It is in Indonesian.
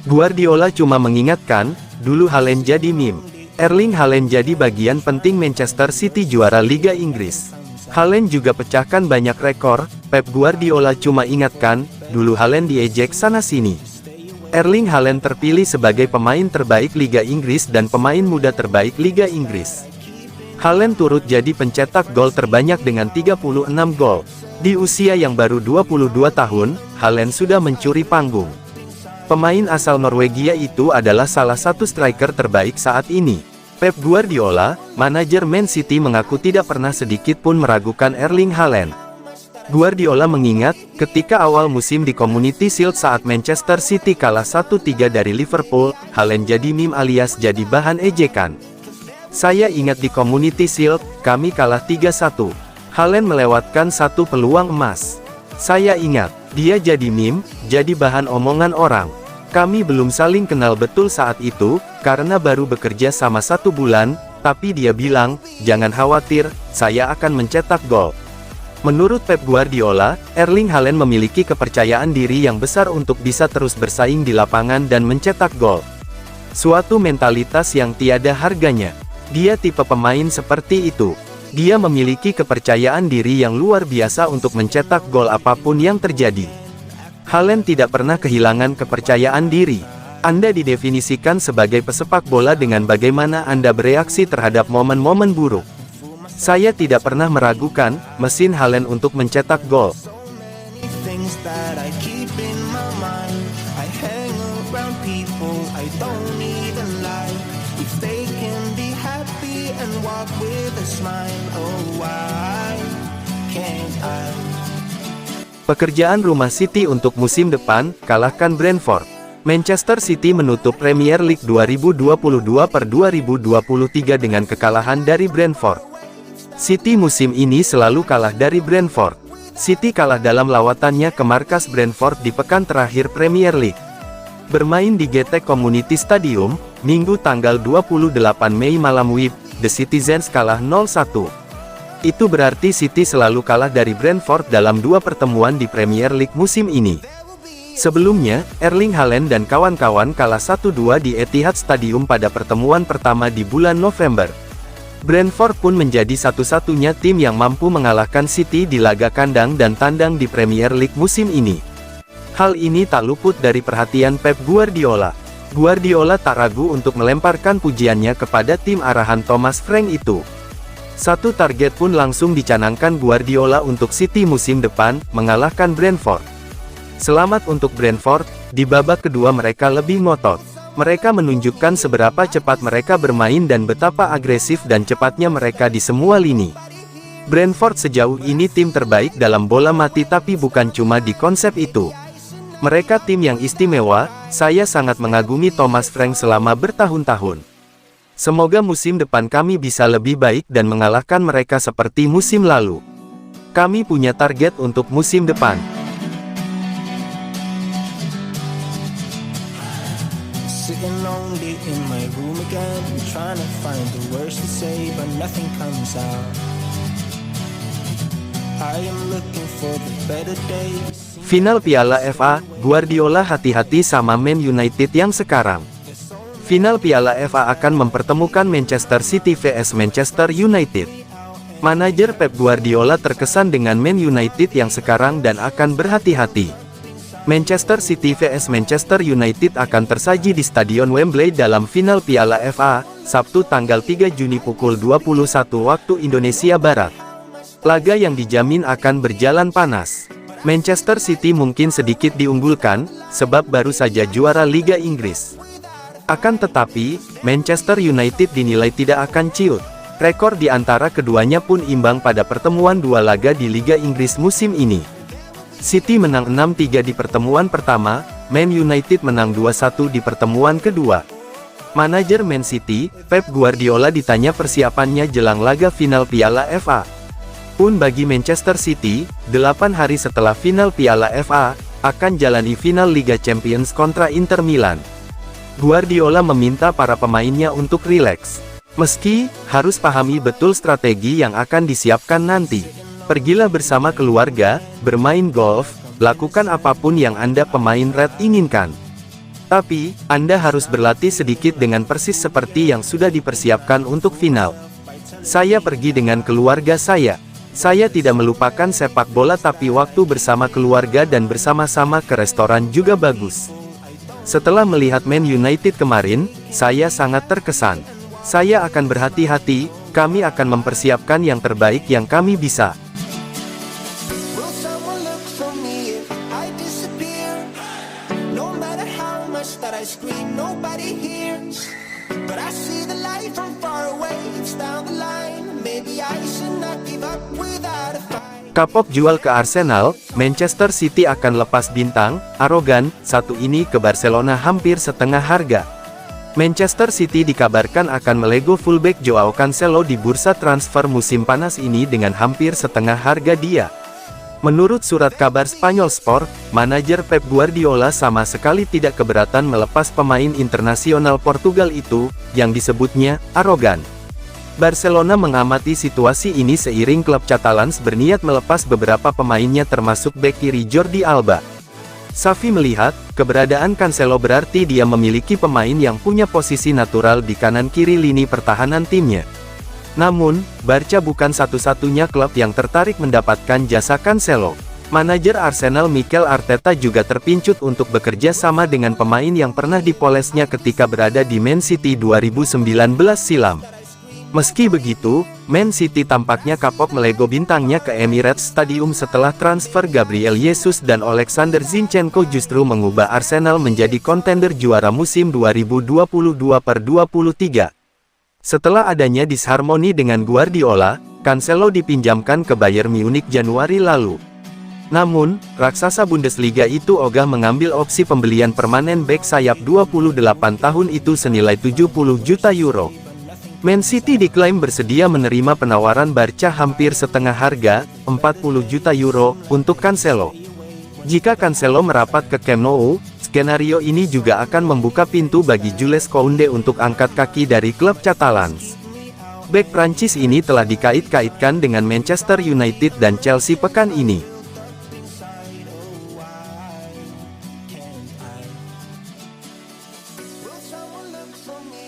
Guardiola cuma mengingatkan, dulu Haaland jadi meme. Erling Haaland jadi bagian penting Manchester City juara Liga Inggris. Haaland juga pecahkan banyak rekor. Pep Guardiola cuma ingatkan, dulu Haaland diejek sana-sini. Erling Haaland terpilih sebagai pemain terbaik Liga Inggris dan pemain muda terbaik Liga Inggris. Haaland turut jadi pencetak gol terbanyak dengan 36 gol. Di usia yang baru 22 tahun, Haaland sudah mencuri panggung. Pemain asal Norwegia itu adalah salah satu striker terbaik saat ini. Pep Guardiola, manajer Man City, mengaku tidak pernah sedikit pun meragukan Erling Haaland. Guardiola mengingat, ketika awal musim di Community Shield saat Manchester City kalah 1-3 dari Liverpool, Haaland jadi meme alias jadi bahan ejekan. Saya ingat di Community Shield, kami kalah 3-1. Haaland melewatkan satu peluang emas. Saya ingat, dia jadi meme, jadi bahan omongan orang. Kami belum saling kenal betul saat itu, karena baru bekerja sama 1 bulan, tapi dia bilang, jangan khawatir, saya akan mencetak gol. Menurut Pep Guardiola, Erling Haaland memiliki kepercayaan diri yang besar untuk bisa terus bersaing di lapangan dan mencetak gol. Suatu mentalitas yang tiada harganya. Dia tipe pemain seperti itu. Dia memiliki kepercayaan diri yang luar biasa untuk mencetak gol apapun yang terjadi. Haaland tidak pernah kehilangan kepercayaan diri. Anda didefinisikan sebagai pesepak bola dengan bagaimana Anda bereaksi terhadap momen-momen buruk. Saya tidak pernah meragukan mesin Haaland untuk mencetak gol. Pekerjaan rumah City untuk musim depan, kalahkan Brentford. Manchester City menutup Premier League 2022/2023 dengan kekalahan dari Brentford. City musim ini selalu kalah dari Brentford. City kalah dalam lawatannya ke markas Brentford di pekan terakhir Premier League. Bermain di GT Community Stadium, Minggu tanggal 28 Mei malam WIB, The Citizens kalah 0-1. Itu berarti City selalu kalah dari Brentford dalam 2 pertemuan di Premier League musim ini. Sebelumnya, Erling Haaland dan kawan-kawan kalah 1-2 di Etihad Stadium pada pertemuan pertama di bulan November. Brentford pun menjadi satu-satunya tim yang mampu mengalahkan City di laga kandang dan tandang di Premier League musim ini. Hal ini tak luput dari perhatian Pep Guardiola. Guardiola tak ragu untuk melemparkan pujiannya kepada tim arahan Thomas Frank itu. Satu target pun langsung dicanangkan Guardiola untuk City musim depan, mengalahkan Brentford. Selamat untuk Brentford, di babak kedua mereka lebih ngotot. Mereka menunjukkan seberapa cepat mereka bermain dan betapa agresif dan cepatnya mereka di semua lini. Brentford sejauh ini tim terbaik dalam bola mati, tapi bukan cuma di konsep itu. Mereka tim yang istimewa. Saya sangat mengagumi Thomas Frank selama bertahun-tahun. Semoga musim depan kami bisa lebih baik dan mengalahkan mereka seperti musim lalu. Kami punya target untuk musim depan. Final Piala FA, Guardiola hati-hati sama Man United yang sekarang. Final Piala FA akan mempertemukan Manchester City vs Manchester United. Manajer Pep Guardiola terkesan dengan Man United yang sekarang dan akan berhati-hati. Manchester City vs Manchester United akan tersaji di Stadion Wembley dalam final Piala FA, Sabtu tanggal 3 Juni pukul 21 waktu Indonesia Barat. Laga yang dijamin akan berjalan panas. Manchester City mungkin sedikit diunggulkan, sebab baru saja juara Liga Inggris. Akan tetapi, Manchester United dinilai tidak akan ciut. Rekor di antara keduanya pun imbang pada pertemuan 2 laga di Liga Inggris musim ini. City menang 6-3 di pertemuan pertama, Man United menang 2-1 di pertemuan kedua. Manajer Man City, Pep Guardiola, ditanya persiapannya jelang laga final Piala FA. Pun bagi Manchester City, 8 hari setelah final Piala FA, akan jalani final Liga Champions kontra Inter Milan. Guardiola meminta para pemainnya untuk rileks. Meski harus pahami betul strategi yang akan disiapkan nanti. Pergilah bersama keluarga, bermain golf, lakukan apapun yang Anda pemain Red inginkan. Tapi, Anda harus berlatih sedikit dengan persis seperti yang sudah dipersiapkan untuk final. Saya pergi dengan keluarga saya. Saya tidak melupakan sepak bola tapi waktu bersama keluarga dan bersama-sama ke restoran juga bagus. Setelah melihat Man United kemarin, saya sangat terkesan. Saya akan berhati-hati, kami akan mempersiapkan yang terbaik yang kami bisa. Kapok jual ke Arsenal, Manchester City akan lepas bintang, arogan, satu ini ke Barcelona hampir setengah harga. Manchester City dikabarkan akan melego fullback Joao Cancelo di bursa transfer musim panas ini dengan hampir setengah harga dia. Menurut surat kabar Spanyol Sport, manajer Pep Guardiola sama sekali tidak keberatan melepas pemain internasional Portugal itu, yang disebutnya arogan. Barcelona mengamati situasi ini seiring klub Catalans berniat melepas beberapa pemainnya termasuk bek kiri Jordi Alba. Xavi melihat, keberadaan Cancelo berarti dia memiliki pemain yang punya posisi natural di kanan kiri lini pertahanan timnya. Namun, Barca bukan satu-satunya klub yang tertarik mendapatkan jasa Cancelo. Manajer Arsenal Mikel Arteta juga terpincut untuk bekerja sama dengan pemain yang pernah dipolesnya ketika berada di Man City 2019 silam. Meski begitu, Man City tampaknya kapok melego bintangnya ke Emirates Stadium setelah transfer Gabriel Jesus dan Alexander Zinchenko justru mengubah Arsenal menjadi kontender juara musim 2022/23. Setelah adanya disharmoni dengan Guardiola, Cancelo dipinjamkan ke Bayern Munich Januari lalu. Namun, raksasa Bundesliga itu ogah mengambil opsi pembelian permanen bek sayap 28 tahun itu senilai 70 juta euro. Man City diklaim bersedia menerima penawaran Barca hampir setengah harga, 40 juta euro, untuk Cancelo. Jika Cancelo merapat ke Camp Nou, skenario ini juga akan membuka pintu bagi Jules Koundé untuk angkat kaki dari klub Catalans. Bek Prancis ini telah dikait-kaitkan dengan Manchester United dan Chelsea pekan ini. Will someone look for me?